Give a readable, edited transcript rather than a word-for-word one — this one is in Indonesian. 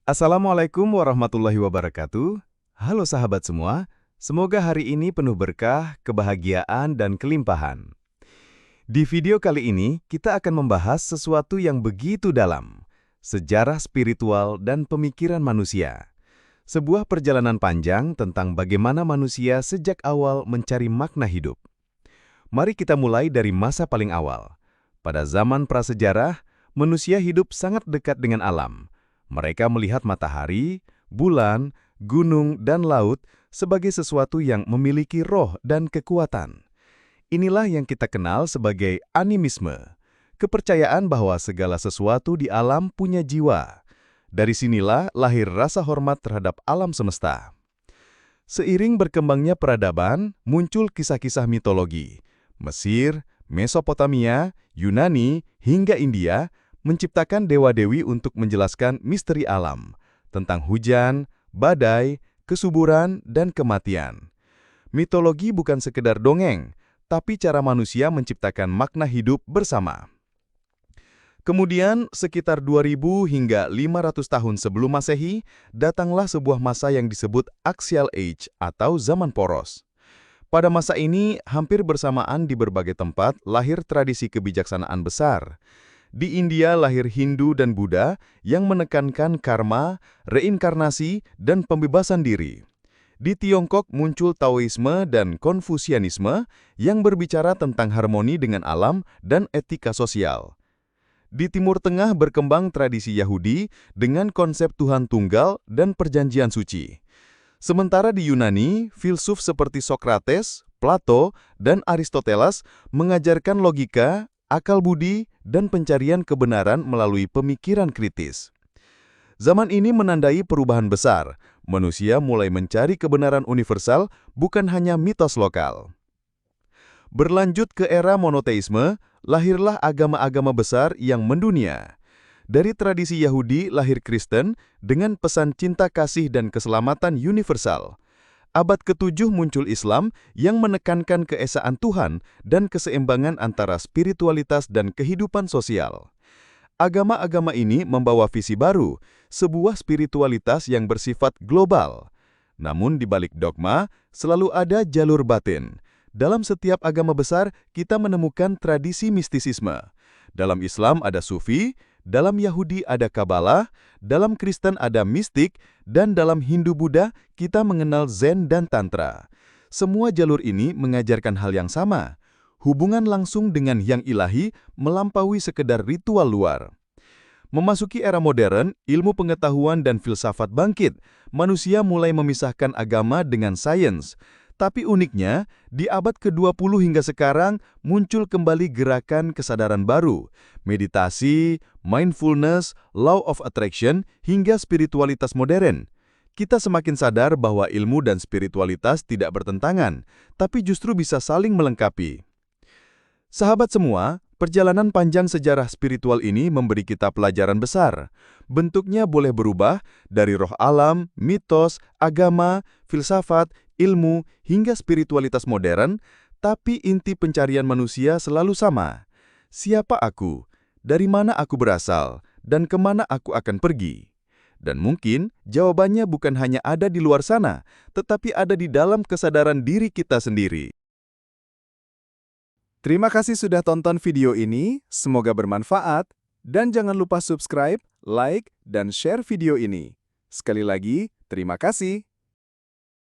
Assalamualaikum warahmatullahi wabarakatuh. Halo sahabat semua, semoga hari ini penuh berkah, kebahagiaan, dan kelimpahan. Di video kali ini, kita akan membahas sesuatu yang begitu dalam, sejarah spiritual dan pemikiran manusia. Sebuah perjalanan panjang tentang bagaimana manusia sejak awal mencari makna hidup. Mari kita mulai dari masa paling awal. Pada zaman prasejarah, manusia hidup sangat dekat dengan alam. Mereka melihat matahari, bulan, gunung, dan laut sebagai sesuatu yang memiliki roh dan kekuatan. Inilah yang kita kenal sebagai animisme, kepercayaan bahwa segala sesuatu di alam punya jiwa. Dari sinilah lahir rasa hormat terhadap alam semesta. Seiring berkembangnya peradaban, muncul kisah-kisah mitologi. Mesir, Mesopotamia, Yunani, hingga India menciptakan dewa-dewi untuk menjelaskan misteri alam, tentang hujan, badai, kesuburan, dan kematian. Mitologi bukan sekedar dongeng, tapi cara manusia menciptakan makna hidup bersama. Kemudian, sekitar 2000 hingga 500 tahun sebelum Masehi, datanglah sebuah masa yang disebut Axial Age atau zaman poros. Pada masa ini, hampir bersamaan di berbagai tempat lahir tradisi kebijaksanaan besar. Di India lahir Hindu dan Buddha yang menekankan karma, reinkarnasi, dan pembebasan diri. Di Tiongkok muncul Taoisme dan Konfusianisme yang berbicara tentang harmoni dengan alam dan etika sosial. Di Timur Tengah berkembang tradisi Yahudi dengan konsep Tuhan Tunggal dan Perjanjian Suci. Sementara di Yunani, filsuf seperti Socrates, Plato, dan Aristoteles mengajarkan logika, akal budi, dan pencarian kebenaran melalui pemikiran kritis. Zaman ini menandai perubahan besar. Manusia mulai mencari kebenaran universal, bukan hanya mitos lokal. Berlanjut ke era monoteisme, lahirlah agama-agama besar yang mendunia. Dari tradisi Yahudi lahir Kristen dengan pesan cinta kasih dan keselamatan universal. Abad ke-7 muncul Islam yang menekankan keesaan Tuhan dan keseimbangan antara spiritualitas dan kehidupan sosial. Agama-agama ini membawa visi baru, sebuah spiritualitas yang bersifat global. Namun di balik dogma, selalu ada jalur batin. Dalam setiap agama besar, kita menemukan tradisi mistisisme. Dalam Islam ada Sufi, dalam Yahudi ada Kabbalah, dalam Kristen ada mistik, dan dalam Hindu-Buddha kita mengenal Zen dan Tantra. Semua jalur ini mengajarkan hal yang sama, hubungan langsung dengan yang ilahi melampaui sekedar ritual luar. Memasuki era modern, ilmu pengetahuan dan filsafat bangkit. Manusia mulai memisahkan agama dengan sains. Tapi uniknya, di abad ke-20 hingga sekarang muncul kembali gerakan kesadaran baru, meditasi, mindfulness, law of attraction, hingga spiritualitas modern. Kita semakin sadar bahwa ilmu dan spiritualitas tidak bertentangan, tapi justru bisa saling melengkapi. Sahabat semua, perjalanan panjang sejarah spiritual ini memberi kita pelajaran besar. Bentuknya boleh berubah dari roh alam, mitos, agama, filsafat, ilmu, hingga spiritualitas modern, tapi inti pencarian manusia selalu sama. Siapa aku? Dari mana aku berasal? Dan kemana aku akan pergi? Dan mungkin jawabannya bukan hanya ada di luar sana, tetapi ada di dalam kesadaran diri kita sendiri. Terima kasih sudah tonton video ini, semoga bermanfaat, dan jangan lupa subscribe, like, dan share video ini. Sekali lagi, terima kasih.